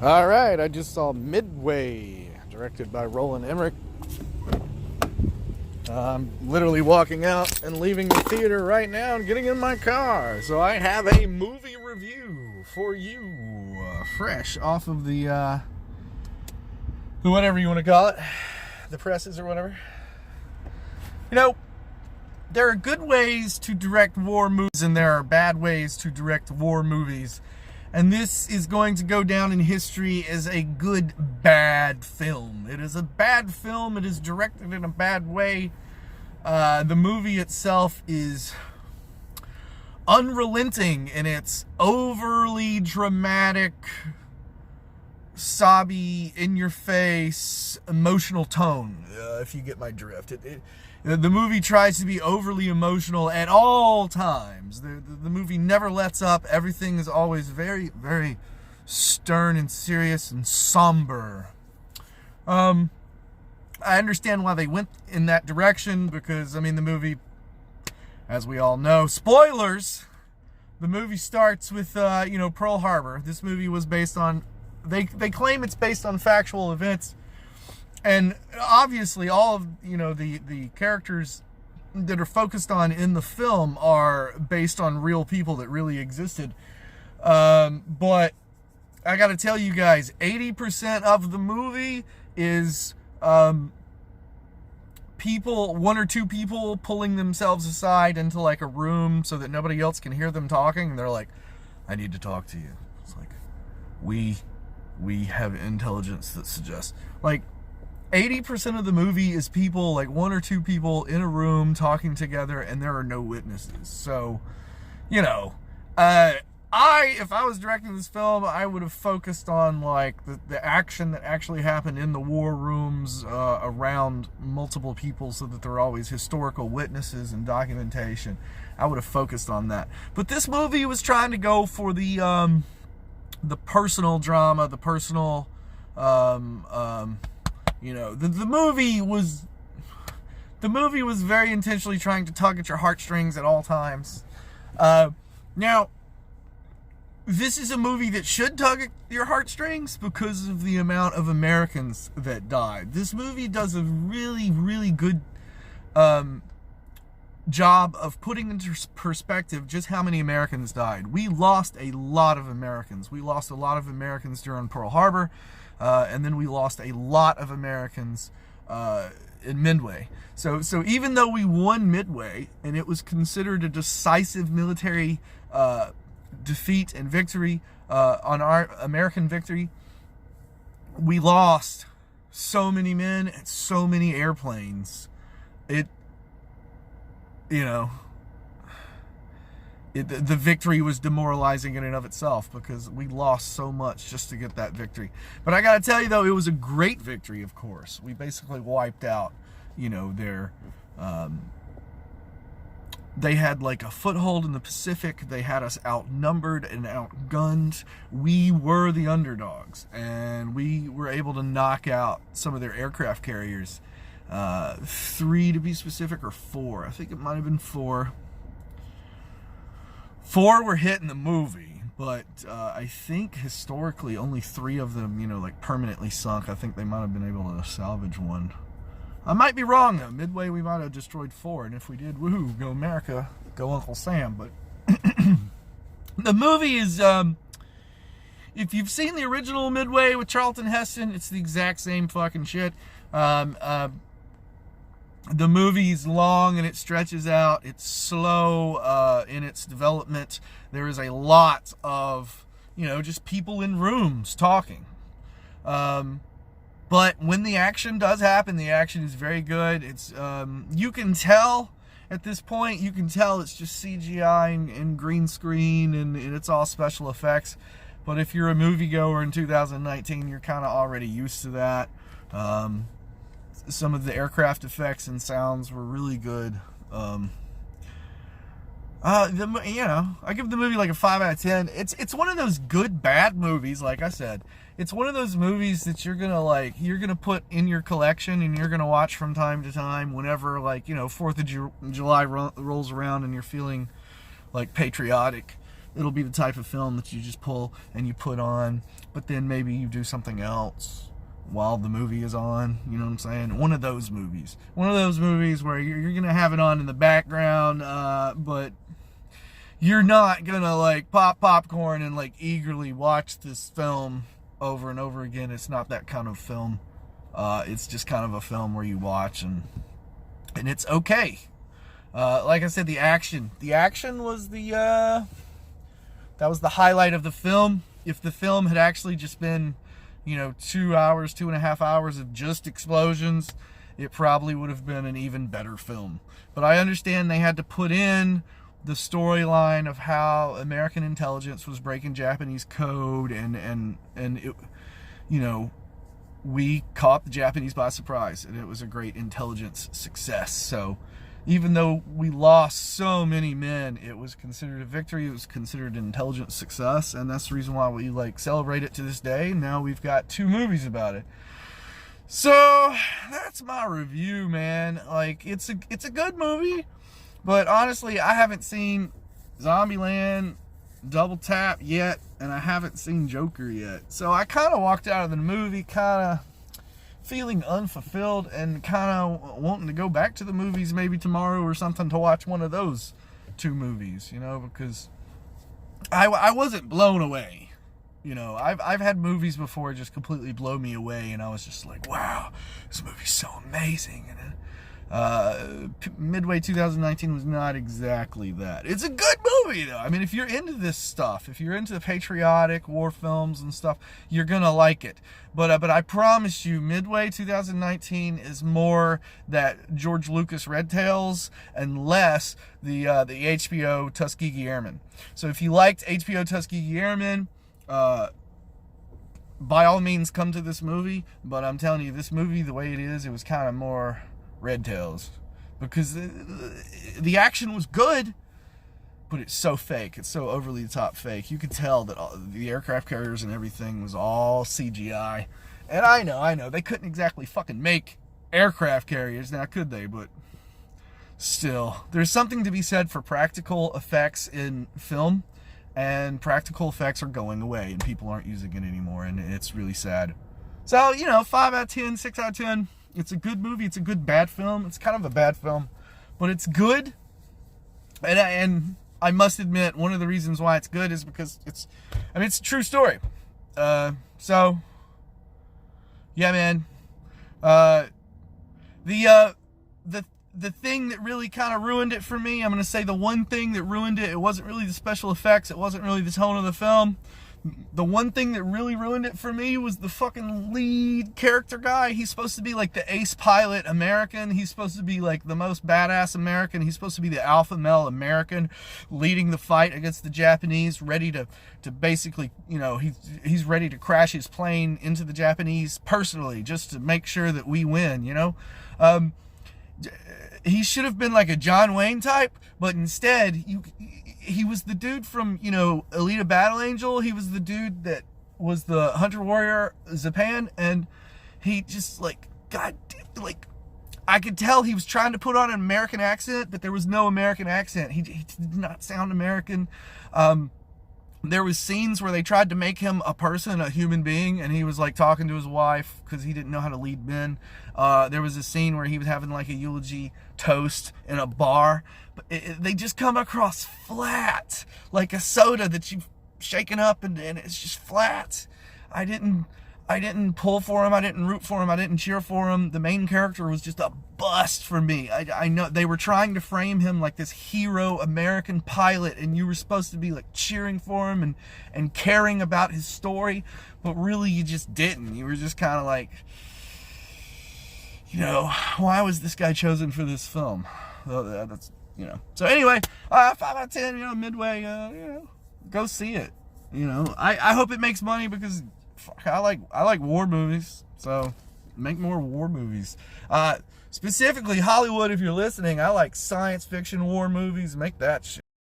All right, I just saw Midway, directed by Roland Emmerich. I'm literally walking out and leaving the theater right now and getting in my car. So I have a movie review for you, fresh off of the whatever you want to call it, the presses or whatever. You know, there are good ways to direct war movies and there are bad ways to direct war movies. And this is going to go down in history as a good, bad film. It is a bad film. It is directed in a bad way. The movie itself is unrelenting in its overly dramatic, sobby, in-your-face, emotional tone, if you get my drift. The movie tries to be overly emotional at all times. The movie never lets up. Everything is always very, very stern and serious and somber. I understand why they went in that direction because, I mean, the movie, as we all know, spoilers, the movie starts with, Pearl Harbor. This movie was based on, they claim it's based on factual events. And obviously all of, the characters that are focused on in the film are based on real people that really existed. But I got to tell you guys, 80% of the movie is people, one or two people pulling themselves aside into like a room so that nobody else can hear them talking. And they're like, I need to talk to you. It's like, we have intelligence that suggests, like, 80% of the movie is people, like one or two people in a room talking together, and there are no witnesses. So, if I was directing this film, I would have focused on like the action that actually happened in the war rooms around multiple people, so that there are always historical witnesses and documentation. I would have focused on that. But this movie was trying to go for the personal drama, the personal. The movie was very intentionally trying to tug at your heartstrings at all times. Now, this is a movie that should tug at your heartstrings because of the amount of Americans that died. This movie does a really, really good job of putting into perspective just how many Americans died. We lost a lot of Americans. We lost a lot of Americans during Pearl Harbor. And then we lost a lot of Americans in Midway. So even though we won Midway, and it was considered a decisive military defeat and victory on our American victory, we lost so many men and so many airplanes. The victory was demoralizing in and of itself because we lost so much just to get that victory. But I got to tell you, though, it was a great victory, of course. We basically wiped out, they had like a foothold in the Pacific. They had us outnumbered and outgunned. We were the underdogs, and we were able to knock out some of their aircraft carriers. 3 to be specific, or 4. I think it might have been 4. 4 were hit in the movie, but I think historically only 3 of them, permanently sunk. I think they might have been able to salvage 1. I might be wrong, though. Midway, we might have destroyed 4, and if we did, woohoo, go America, go Uncle Sam. But the movie is, if you've seen the original Midway with Charlton Heston, it's the exact same fucking shit. The movie's long and it stretches out. It's slow in its development. There is a lot of, just people in rooms talking. But when the action does happen, the action is very good. It's you can tell at this point, it's just CGI and green screen and it's all special effects. But if you're a moviegoer in 2019, you're kind of already used to that. Some of the aircraft effects and sounds were really good. I give the movie like a 5 out of 10. It's one of those good bad movies. Like I said, it's one of those movies that you're gonna put in your collection and you're gonna watch from time to time whenever 4th of July rolls around and you're feeling like patriotic. it'll be the type of film that you just pull and you put on, but then maybe you do something else while the movie is on, you know what I'm saying? One of those movies where you're gonna have it on in the background, but you're not gonna like pop popcorn and like eagerly watch this film over and over again. It's not that kind of film. It's just kind of a film where you watch and it's okay. Like I said, the action was that was the highlight of the film. If the film had actually just been, 2.5 hours of just explosions, it probably would have been an even better film. But I understand they had to put in the storyline of how American intelligence was breaking Japanese code, and it, we caught the Japanese by surprise, and it was a great intelligence success. So even though we lost so many men, it was considered a victory. It was considered an intelligence success, and that's the reason why we celebrate it to this day. Now we've got 2 movies about it. So that's my review, man. It's a good movie, but honestly, I haven't seen Zombieland, Double Tap yet, and I haven't seen Joker yet. So I kind of walked out of the movie kind of feeling unfulfilled and kind of wanting to go back to the movies maybe tomorrow or something to watch one of those 2 movies, because I wasn't blown away. I've had movies before just completely blow me away, and I was just like, wow, this movie's so amazing. And Midway 2019 was not exactly that. It's a good movie, though. I mean, if you're into this stuff, if you're into the patriotic war films and stuff, you're gonna like it. But I promise you, Midway 2019 is more that George Lucas Red Tails and less the HBO Tuskegee Airmen. So if you liked HBO Tuskegee Airmen, by all means come to this movie. But I'm telling you, this movie, the way it is, it was kind of more Red Tails, because the action was good, but it's so fake. It's so overly the top fake. You could tell that the aircraft carriers and everything was all CGI. And I know they couldn't exactly fucking make aircraft carriers now, could they? But still, there's something to be said for practical effects in film, and practical effects are going away and people aren't using it anymore, and it's really sad. So 5 out of 10, 6 out of 10. It's a good movie. It's a good bad film. It's kind of a bad film, but it's good. And I must admit, one of the reasons why it's good is because it's a true story. So yeah, man. The thing that really kind of ruined it for me, I'm going to say the one thing that ruined it, it wasn't really the special effects. It wasn't really the tone of the film. The one thing that really ruined it for me was the fucking lead character guy. He's supposed to be like the ace pilot American. He's supposed to be like the most badass American. He's supposed to be the alpha male American leading the fight against the Japanese, ready to basically, he's ready to crash his plane into the Japanese personally just to make sure that we win, He should have been like a John Wayne type, but instead he was the dude from, Alita Battle Angel. He was the dude that was the Hunter Warrior Japan, and he just I could tell he was trying to put on an American accent, but there was no American accent. He did not sound American. There was scenes where they tried to make him a person, a human being, and he was like talking to his wife because he didn't know how to lead men. There was a scene where he was having like a eulogy toast in a bar, but they just come across flat, like a soda that you've shaken up, and it's just flat. I didn't pull for him. I didn't root for him. I didn't cheer for him. The main character was just a bust for me. I know they were trying to frame him like this hero American pilot, and you were supposed to be like cheering for him and caring about his story, but really you just didn't. You were just kind of like, why was this guy chosen for this film? That's, So anyway, 5 out of 10, Midway, go see it. I hope it makes money because I like war movies, so make more war movies. Specifically Hollywood, if you're listening, I like science fiction war movies. Make that shit.